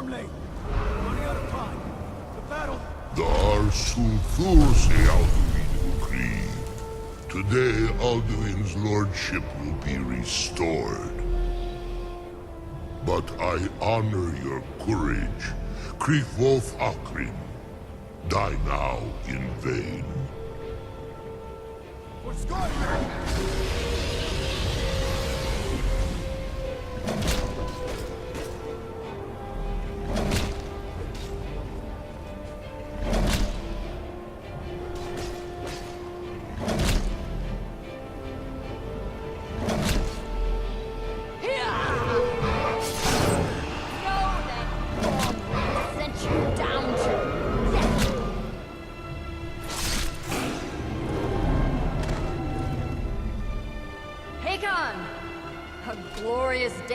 Storm lane. Running out of time. The battle. The ASUS Alduin agree. Today, Alduin's lordship will be restored. But I honor your courage. Krief Wolf Akrin. Die now in vain. For Skyrim!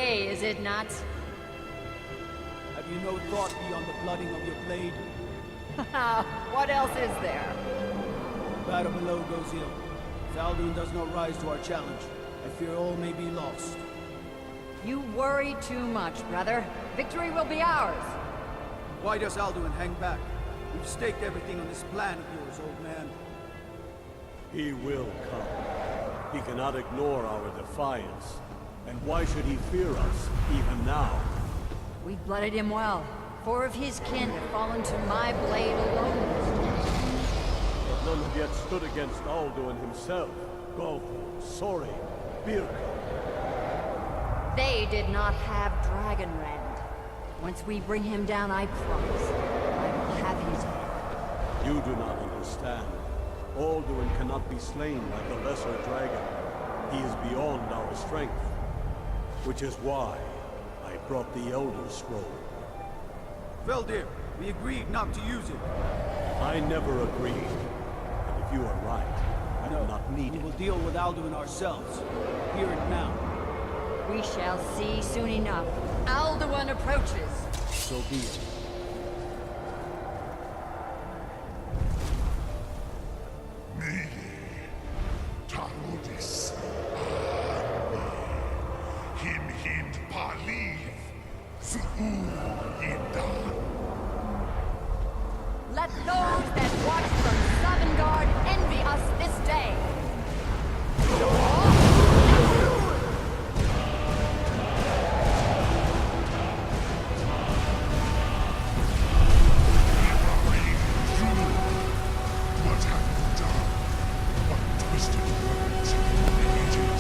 Is it not? Have you no thought beyond the blooding of your blade? What else is there? The battle below goes ill. If Alduin does not rise to our challenge, I fear all may be lost. You worry too much, brother. Victory will be ours. Why does Alduin hang back? We've staked everything on this plan of yours, old man. He will come. He cannot ignore our defiance. And why should he fear us, even now? We blooded him well. 4 of his kin have fallen to my blade alone. But none have yet stood against Alduin himself. Golf, Sori, Birka. They did not have Dragonrend. Once we bring him down, I promise, I will have his head. You do not understand. Alduin cannot be slain like a lesser dragon. He is beyond our strength. Which is why I brought the Elder Scroll. Veldir, we agreed not to use it. I never agreed. And if you are right, I do not need we it. will deal with Alduin ourselves. Here and now. We shall see soon enough. Alduin approaches. So be it. Let those that watch from Sovngarde envy us this day. What have you done? What twisted words have you created?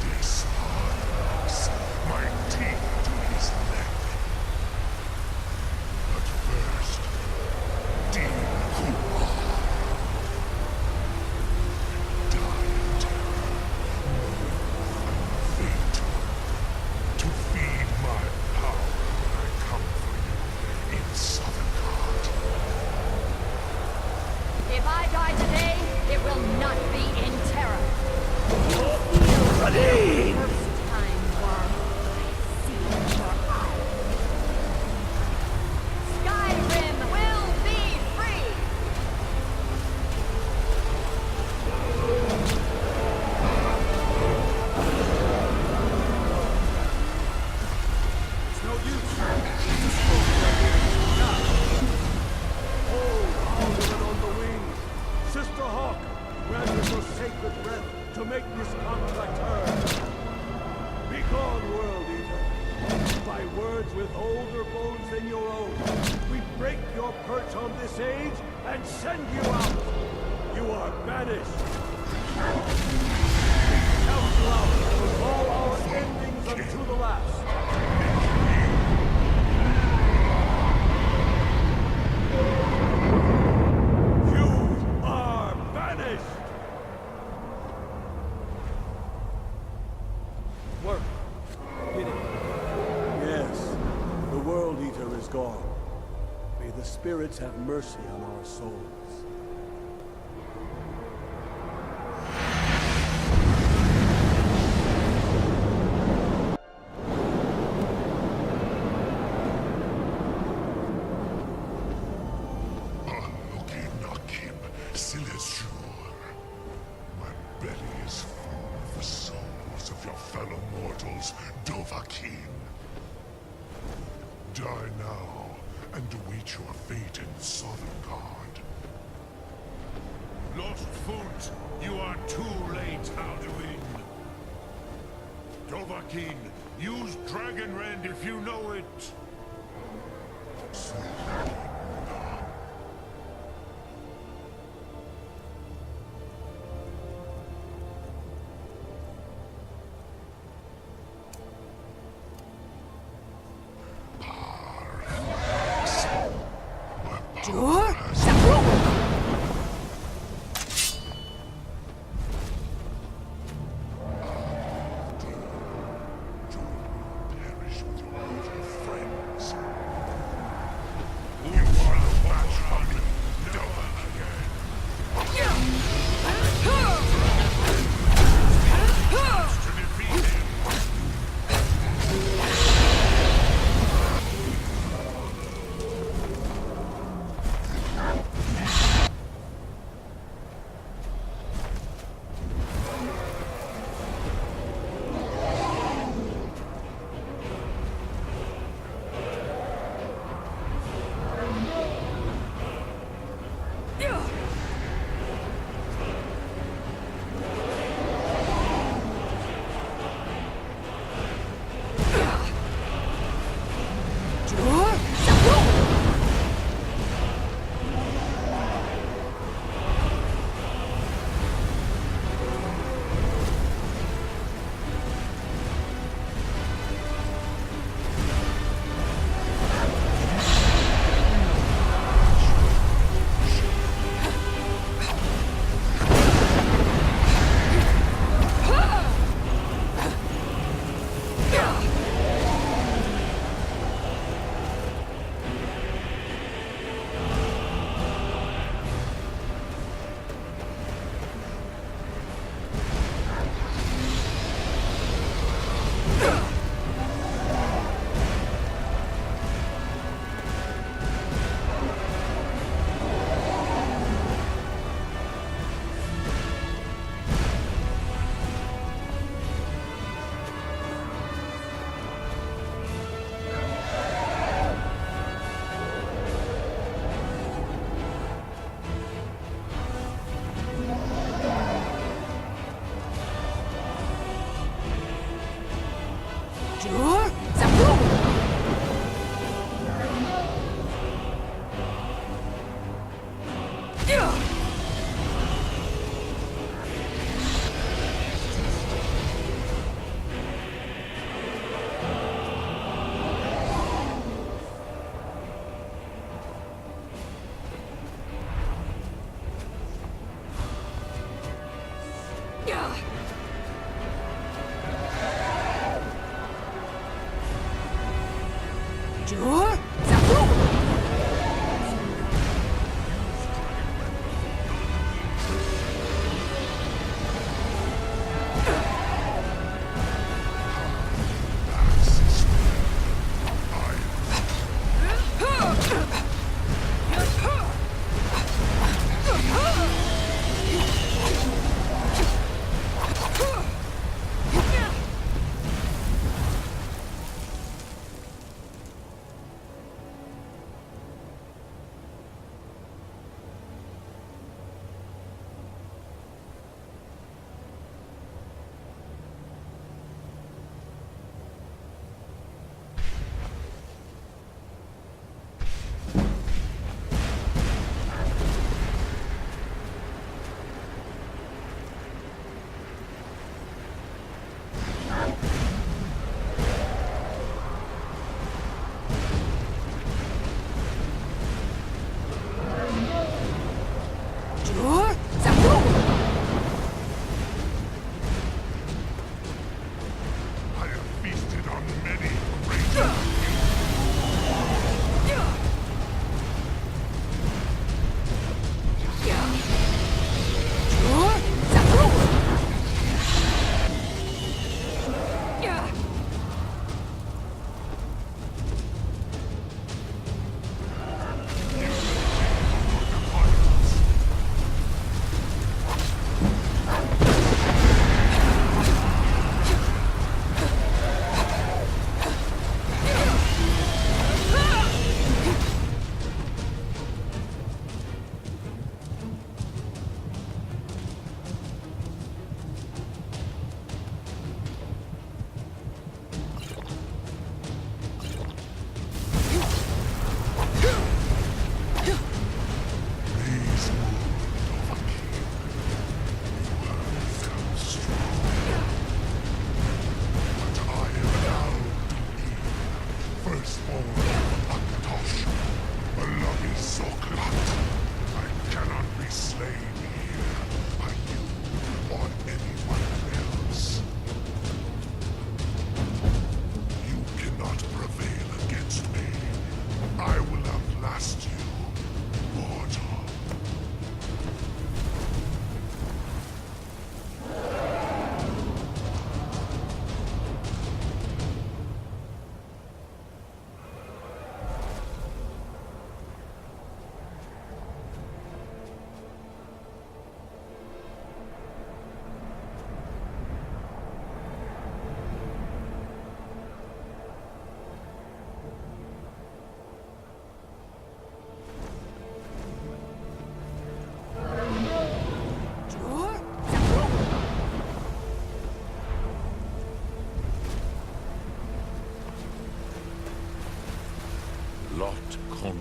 This hard my teeth to his neck. But first, deal who are. Die in terror. Fate. To feed my power when I come for you in Sovngarde. If I die today, it will not be in terror. Ready! First time, Worm, I see your eyes. Skyrim will be free! It's no use. Just focus on here. Now. Oh, Alduin on the wing! Sister Hawk, grant us your sacred breath to make this contract hers. Be gone, World Eater. By words with older bones than your own, we break your perch on this age and send you out. You are banished. Count you out with all our endings unto the last. You are banished. Work. Did it. Yes, the World Eater is gone. May the spirits have mercy on our souls. My belly is full of the souls of your fellow mortals, Dovahkiin. Die now, and await your fate in Sovngarde. Lost Foot, you are too late, Alduin. Dovahkiin, use Dragon Rend if you know it.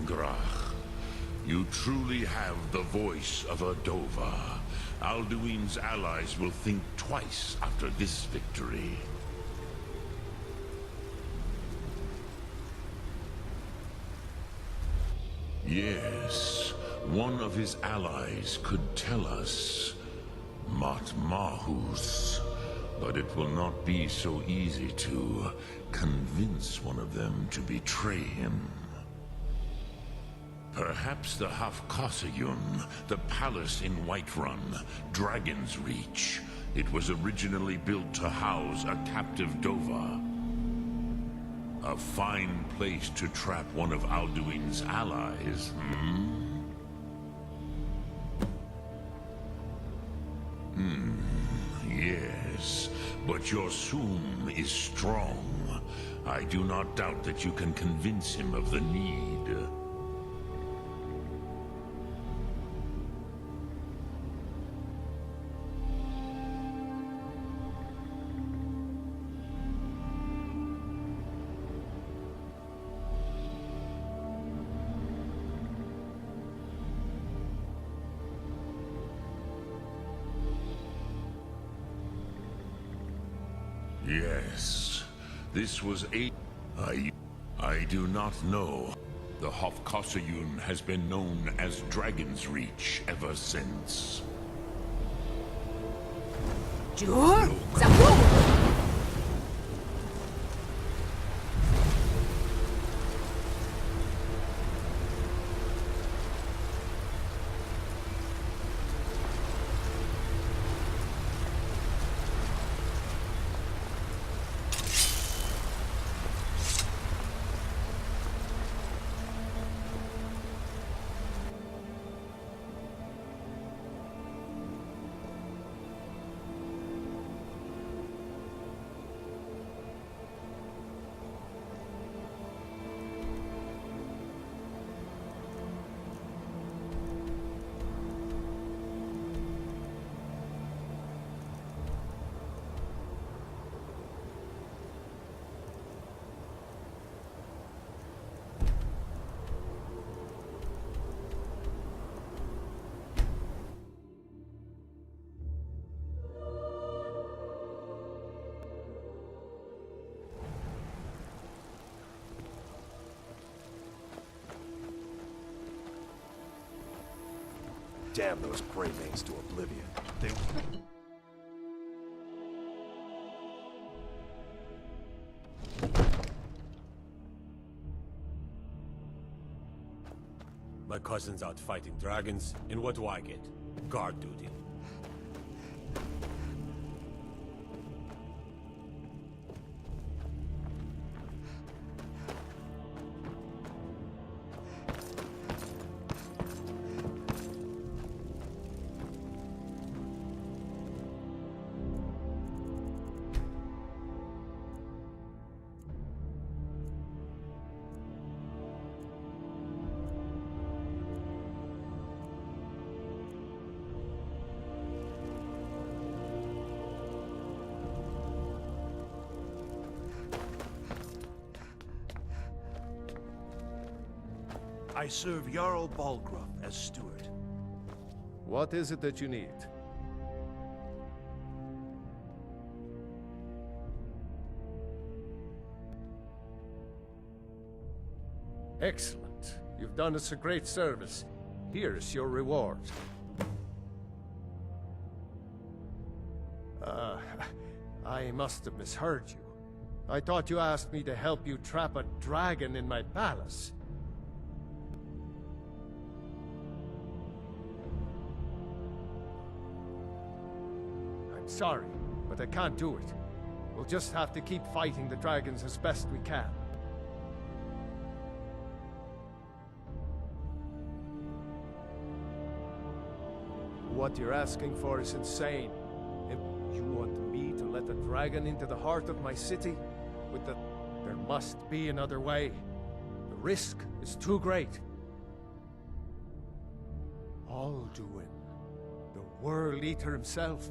Grach, you truly have the voice of a Dova. Alduin's allies will think twice after this victory. Yes, one of his allies could tell us Matmahus, but it will not be so easy to convince one of them to betray him. Perhaps the Hafkosayun, the palace in Whiterun, Dragon's Reach. It was originally built to house a captive Dova. A fine place to trap one of Alduin's allies, Yes, but your Sum is strong. I do not doubt that you can convince him of the need. Yes, this was I do not know. The Hofkosayun has been known as Dragon's Reach ever since. Damn those Greymanes to oblivion. They... My cousin's out fighting dragons, and what do I get? Guard duty. I serve Jarl Balgruuf as steward. What is it that you need? Excellent. You've done us a great service. Here's your reward. I must have misheard you. I thought you asked me to help you trap a dragon in my palace. I'm sorry, but I can't do it. We'll just have to keep fighting the dragons as best we can. What you're asking for is insane. If you want me to let a dragon into the heart of my city? There must be another way. The risk is too great. Alduin, the World Eater himself.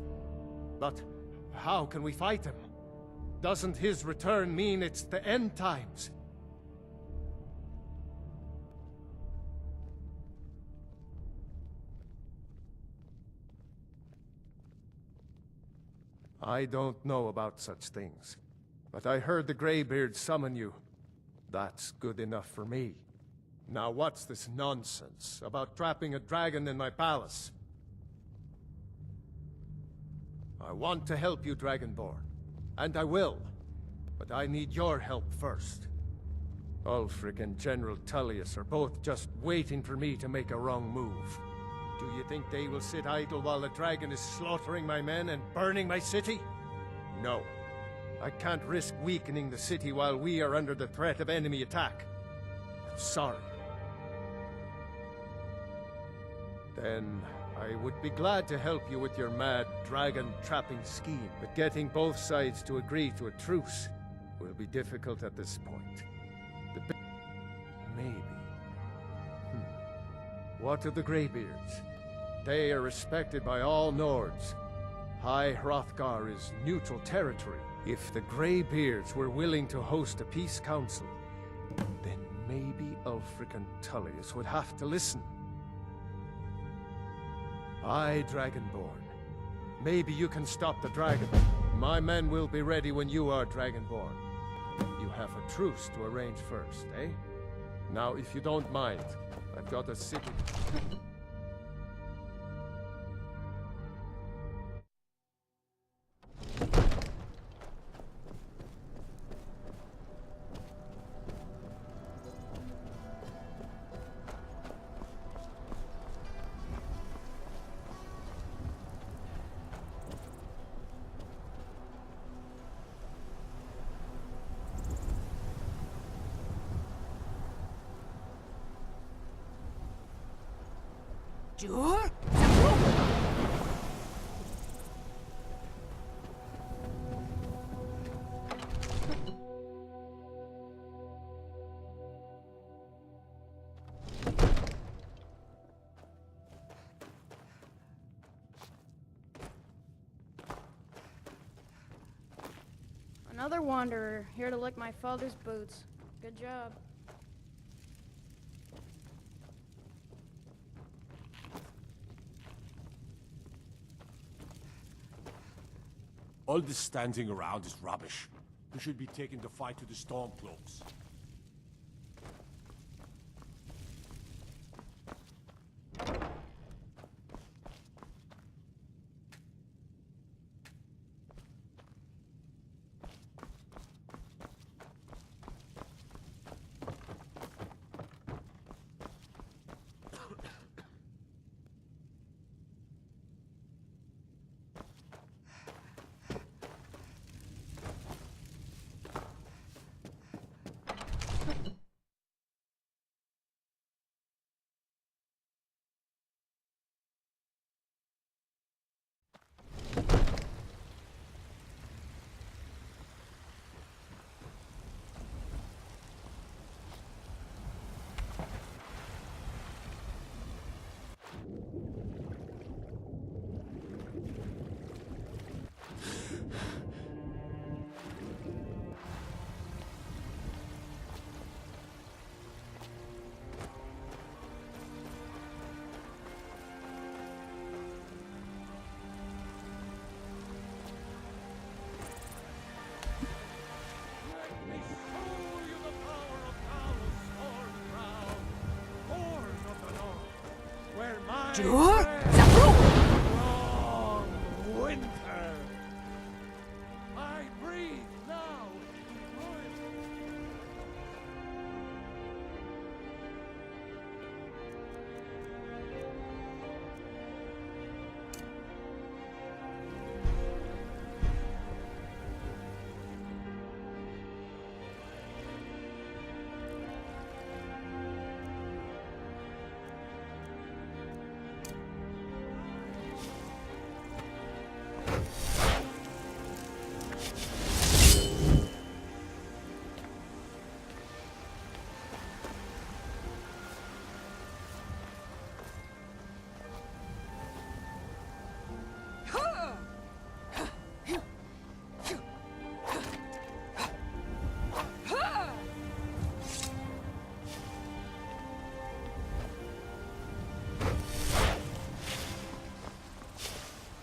But how can we fight him? Doesn't his return mean it's the end times? I don't know about such things, but I heard the Greybeard summon you. That's good enough for me. Now what's this nonsense about trapping a dragon in my palace? I want to help you, Dragonborn, and I will, but I need your help first. Ulfric and General Tullius are both just waiting for me to make a wrong move. Do you think they will sit idle while the dragon is slaughtering my men and burning my city? No. I can't risk weakening the city while we are under the threat of enemy attack. I'm sorry. Then I would be glad to help you with your mad dragon-trapping scheme, but getting both sides to agree to a truce will be difficult at this point. Maybe. What of the Greybeards? They are respected by all Nords. High Hrothgar is neutral territory. If the Greybeards were willing to host a peace council, then maybe Ulfric and Tullius would have to listen. Aye, Dragonborn. Maybe you can stop the dragon. My men will be ready when you are, Dragonborn. You have a truce to arrange first, eh? Now, if you don't mind, I've got a city... Sure? Another wanderer, here to lick my father's boots. Good job. All this standing around is rubbish. We should be taking the fight to the Stormcloaks. Sure? Long winter. I breathe now.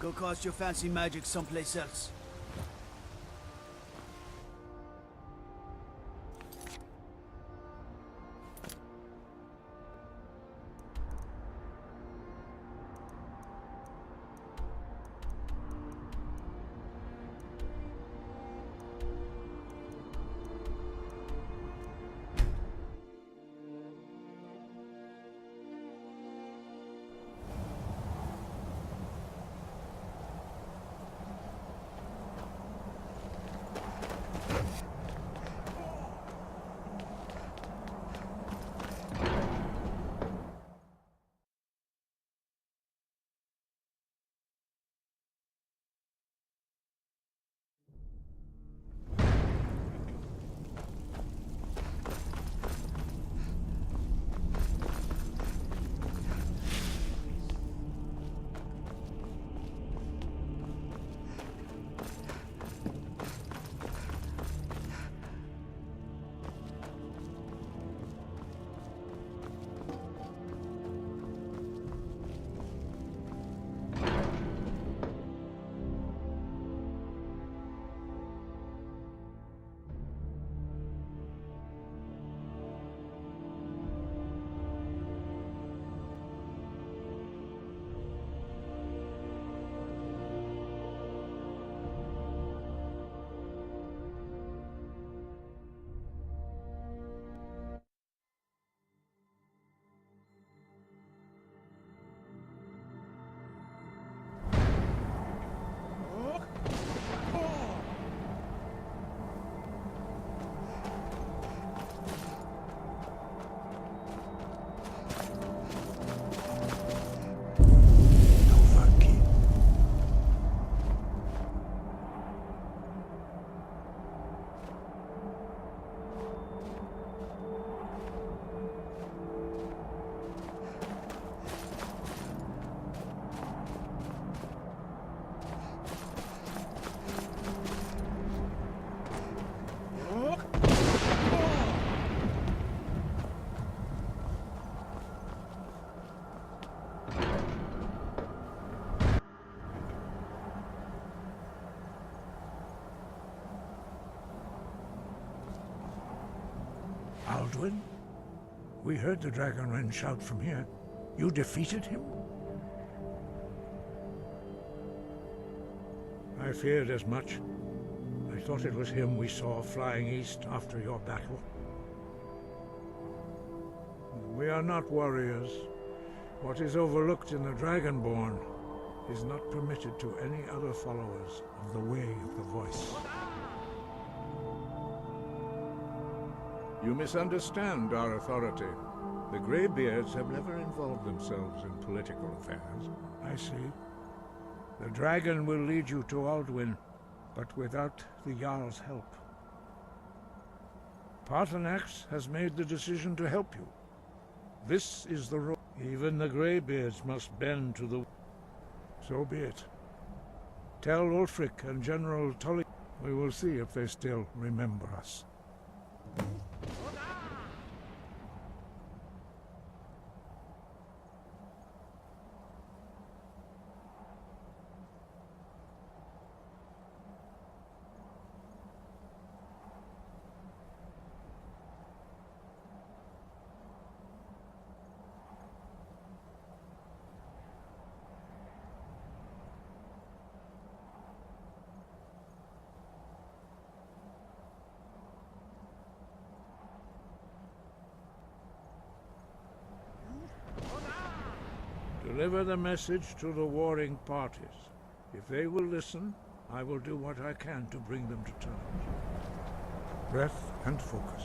Go cast your fancy magic someplace else. Alduin? We heard the Dragonren shout from here. You defeated him? I feared as much. I thought it was him we saw flying east after your battle. We are not warriors. What is overlooked in the Dragonborn is not permitted to any other followers of the Way of the Voice. You misunderstand our authority. The Greybeards have never involved themselves in political affairs. I see. The dragon will lead you to Alduin, but without the Jarl's help. Paarthurnax has made the decision to help you. This is the road. Even the Greybeards must bend to the... So be it. Tell Ulfric and General Tully. We will see if they still remember us. Deliver the message to the warring parties. If they will listen, I will do what I can to bring them to terms. Breath and focus.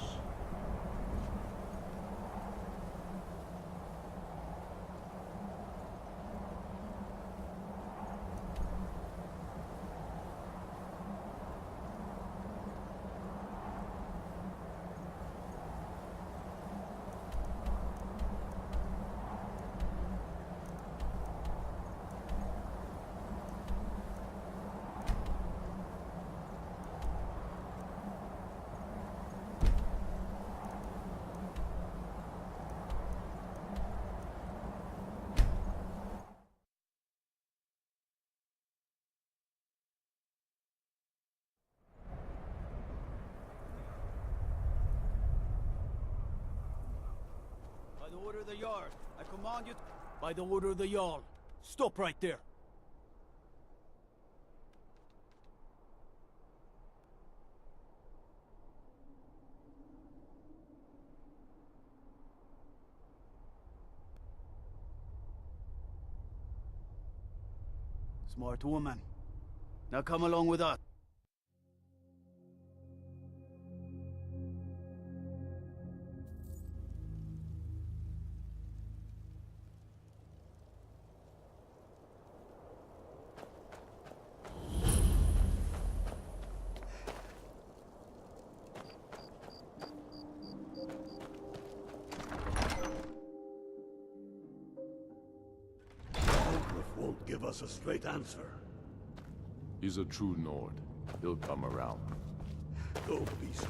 By the order of the Jarl, I command you... By the order of the Jarl, stop right there. Smart woman. Now come along with us. Won't give us a straight answer. He's a true Nord. He'll come around. Don't be so...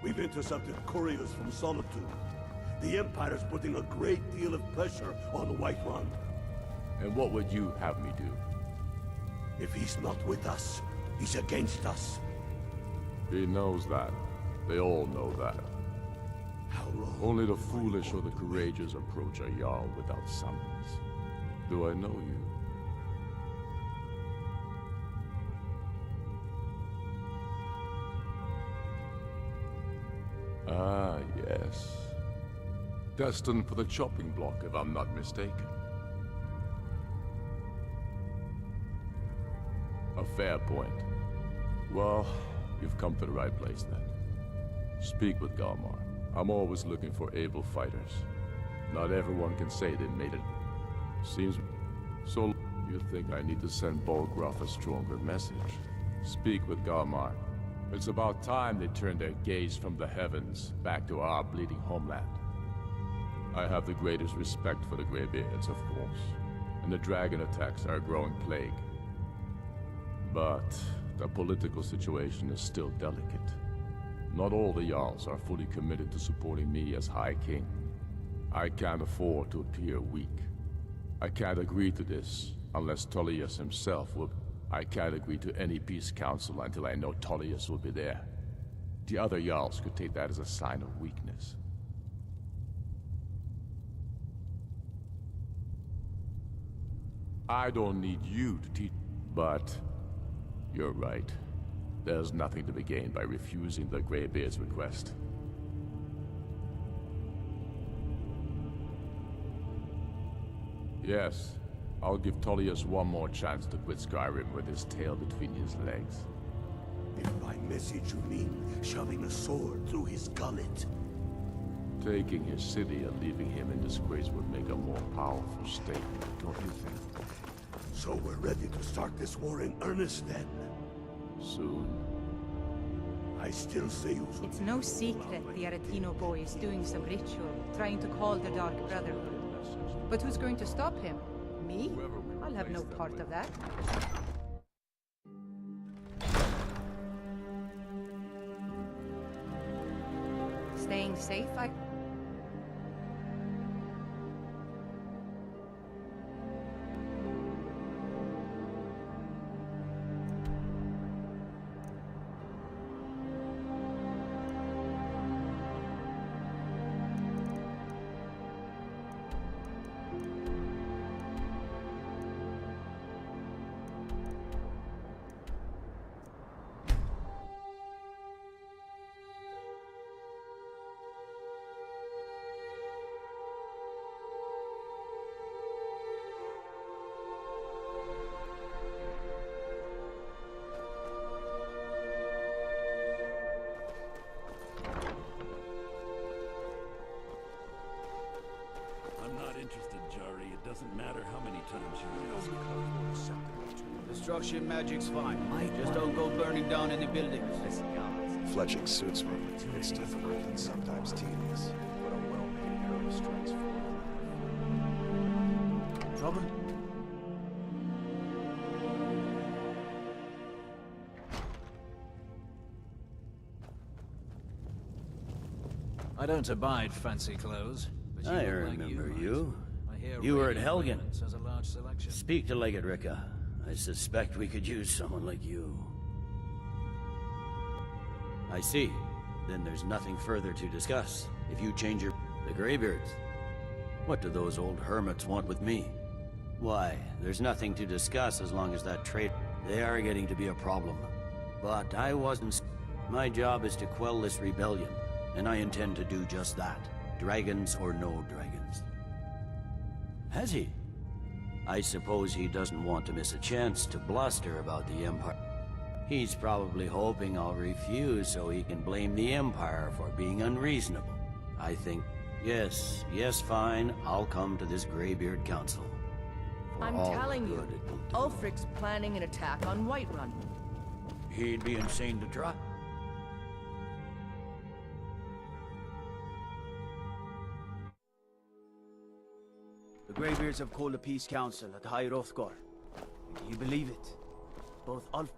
We've intercepted couriers from Solitude. The Empire's putting a great deal of pressure on Whiterun. And what would you have me do? If he's not with us, he's against us. He knows that. They all know that. How long? Only the foolish or the courageous approach a Jarl without summons. Do I know you? Ah, yes. Destined for the chopping block, if I'm not mistaken. A fair point. Well, you've come to the right place then. Speak with Galmar. I'm always looking for able fighters. Not everyone can say they made it. Seems so. You think I need to send Bolgraf a stronger message? Speak with Galmar. It's about time they turned their gaze from the heavens back to our bleeding homeland. I have the greatest respect for the Greybeards, of course, and the dragon attacks are a growing plague. But the political situation is still delicate. Not all the Jarls are fully committed to supporting me as High King. I can't afford to appear weak. I can't agree to this unless Tullius himself will... I can't agree to any peace council until I know Tullius will be there. The other Jarls could take that as a sign of weakness. I don't need you to teach... But... you're right. There's nothing to be gained by refusing the Greybeard's request. Yes, I'll give Tullius one more chance to quit Skyrim with his tail between his legs. If by message you mean shoving a sword through his gullet. Taking his city and leaving him in disgrace would make a more powerful statement, don't you think? So we're ready to start this war in earnest then? Soon. I still say you... It's no secret the Aretino boy is doing some ritual, trying to call the Dark Brotherhood. But who's going to stop him? Me? I'll have no part of that. Staying safe, Doesn't matter how many times you use it. Destruction magic's fine. Just don't go burning down any buildings. Fletching suits me. It's difficult and sometimes tedious. But a well-made arrow strikes forth. Trouble? I don't abide fancy clothes, but you I look like remember might. you. I hear You were at Radiant Helgen. Raymond's has a large selection. Speak to Legate Ricka. I suspect we could use someone like you. I see. Then there's nothing further to discuss. If you change your... The Greybeards. What do those old hermits want with me? Why, there's nothing to discuss as long as that trade... They are getting to be a problem. But I wasn't... My job is to quell this rebellion, and I intend to do just that. Dragons or no dragons. Has he? I suppose he doesn't want to miss a chance to bluster about the Empire. He's probably hoping I'll refuse so he can blame the Empire for being unreasonable. I think, yes, fine, I'll come to this Greybeard Council. I'm telling you, Ulfric's planning an attack on Whiterun. He'd be insane to try. The Greybeards have called a peace council at High Hrothgar. Do you believe it? Both Ulf...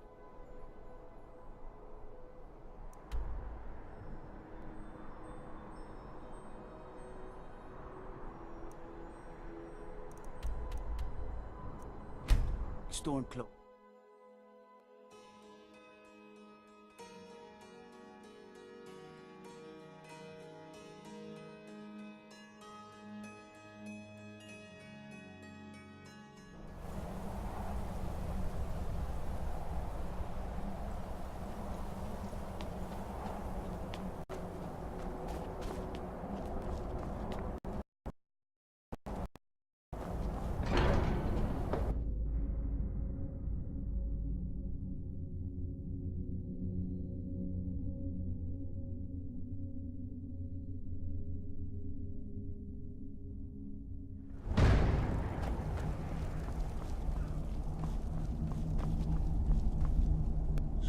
Stormcloak.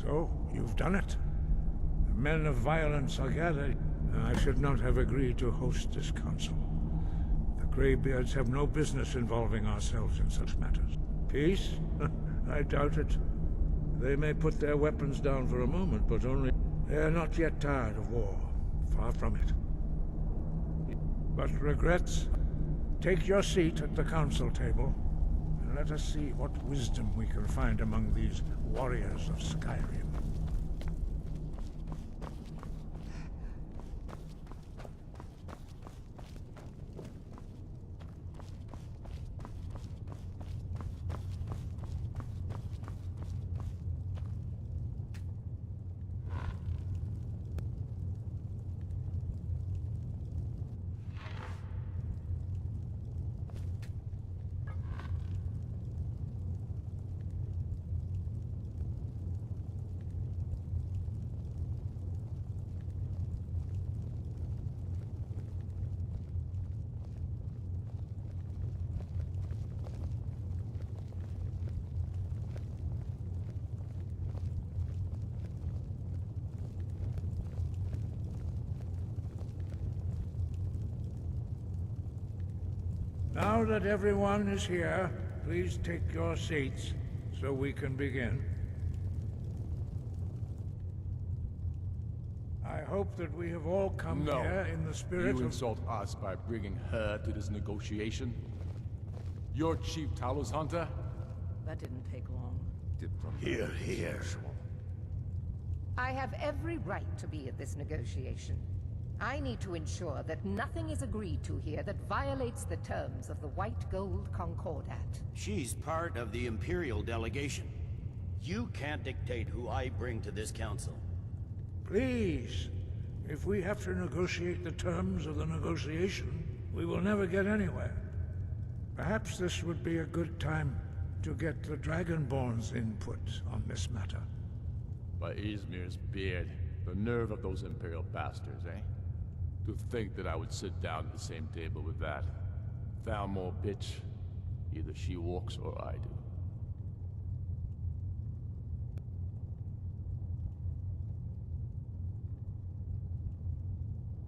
So, you've done it. men of violence are gathered. I should not have agreed to host this council. The Greybeards have no business involving ourselves in such matters. Peace? I doubt it. They may put their weapons down for a moment, but only... They are not yet tired of war. Far from it. But regrets? Take your seat at the council table, and let us see what wisdom we can find among these warriors of Skyrim. Now that everyone is here, please take your seats so we can begin. I hope that we have all come here in the spirit of... You insult us by bringing her to this negotiation? You're Chief Talos Hunter? That didn't take long. Hear, hear. I have every right to be at this negotiation. I need to ensure that nothing is agreed to here that violates the terms of the White Gold Concordat. She's part of the Imperial delegation. You can't dictate who I bring to this council. Please, if we have to negotiate the terms of the negotiation, we will never get anywhere. Perhaps this would be a good time to get the Dragonborn's input on this matter. By Izmir's beard, the nerve of those Imperial bastards, eh? To think that I would sit down at the same table with that Thalmor bitch. Either she walks or I do.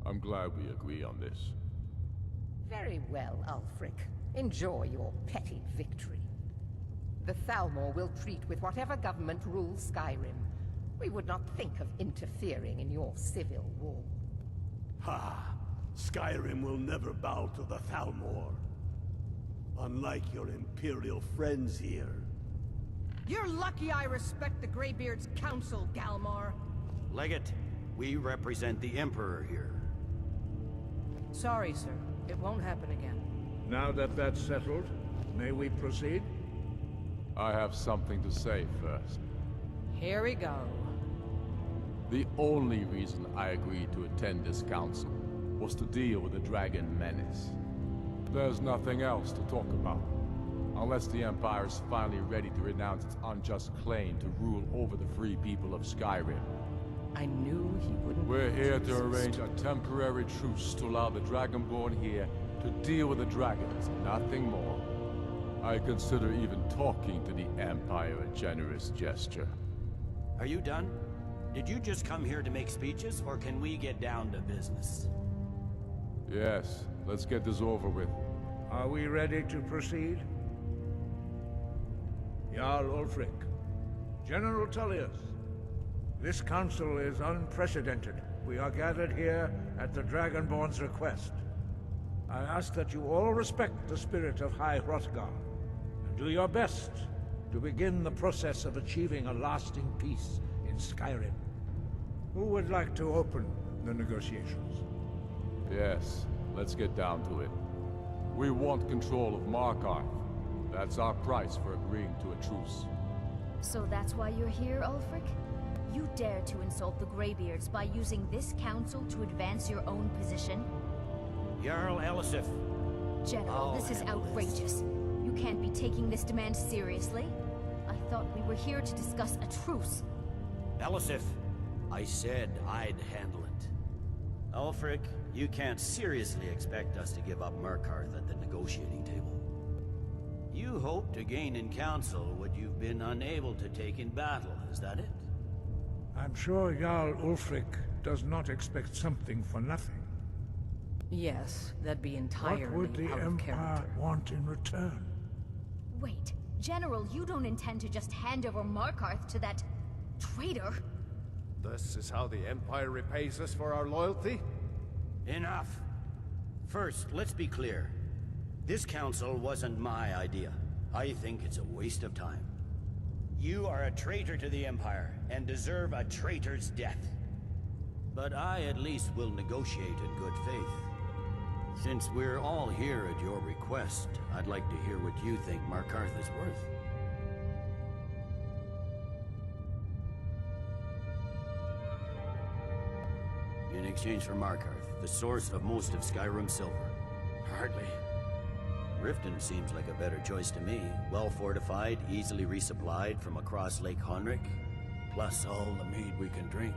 I'm glad we agree on this. Very well, Ulfric. Enjoy your petty victory. The Thalmor will treat with whatever government rules Skyrim. We would not think of interfering in your civil war. Ha! Skyrim will never bow to the Thalmor. Unlike your Imperial friends here. You're lucky I respect the Greybeard's counsel, Galmar. Legate, we represent the Emperor here. Sorry, sir. It won't happen again. Now that that's settled, may we proceed? I have something to say first. Here we go. The only reason I agreed to attend this council was to deal with the dragon menace. There's nothing else to talk about. Unless the Empire is finally ready to renounce its unjust claim to rule over the free people of Skyrim. I knew he wouldn't... We're here to arrange a temporary truce to allow the Dragonborn here to deal with the dragons, nothing more. I consider even talking to the Empire a generous gesture. Are you done? Did you just come here to make speeches, or can we get down to business? Yes, let's get this over with. Are we ready to proceed? Jarl Ulfric, General Tullius, this council is unprecedented. We are gathered here at the Dragonborn's request. I ask that you all respect the spirit of High Hrothgar, and do your best to begin the process of achieving a lasting peace in Skyrim. Who would like to open the negotiations? Yes, let's get down to it. We want control of Markarth. That's our price for agreeing to a truce. So that's why you're here, Ulfric? You dare to insult the Greybeards by using this council to advance your own position? Jarl Elisif. General, this is outrageous. You can't be taking this demand seriously. I thought we were here to discuss a truce. Elisif, I said I'd handle it. Ulfric, you can't seriously expect us to give up Markarth at the negotiating table. You hope to gain in council what you've been unable to take in battle, is that it? I'm sure Jarl Ulfric does not expect something for nothing. Yes, that'd be entirely What would the out of Empire character. want in return? Wait, General, you don't intend to just hand over Markarth to that traitor? This is how the Empire repays us for our loyalty? Enough. First, let's be clear. This council wasn't my idea. I think it's a waste of time. You are a traitor to the Empire, and deserve a traitor's death. But I at least will negotiate in good faith. Since we're all here at your request, I'd like to hear what you think Markarth is worth. In exchange for Markarth, the source of most of Skyrim's silver. Hardly. Riften seems like a better choice to me. Well fortified, easily resupplied from across Lake Honric, plus all the mead we can drink.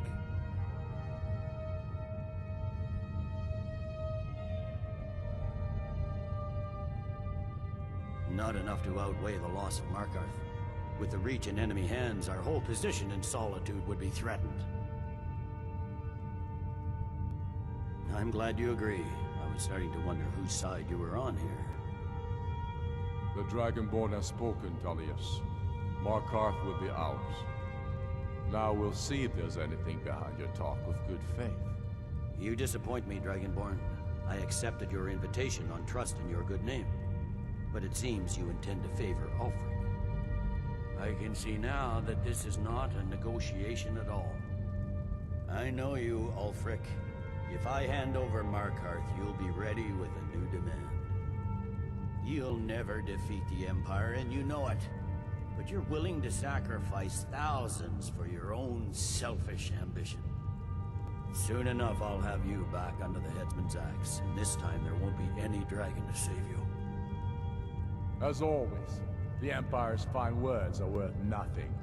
Not enough to outweigh the loss of Markarth. With the Reach in enemy hands, our whole position in Solitude would be threatened. I'm glad you agree. I was starting to wonder whose side you were on here. The Dragonborn has spoken, Tullius. Markarth will be ours. Now we'll see if there's anything behind your talk of good faith. You disappoint me, Dragonborn. I accepted your invitation on trust in your good name. But it seems you intend to favor Ulfric. I can see now that this is not a negotiation at all. I know you, Ulfric. If I hand over Markarth, you'll be ready with a new demand. You'll never defeat the Empire, and you know it. But you're willing to sacrifice thousands for your own selfish ambition. Soon enough, I'll have you back under the headsman's axe, and this time there won't be any dragon to save you. As always, the Empire's fine words are worth nothing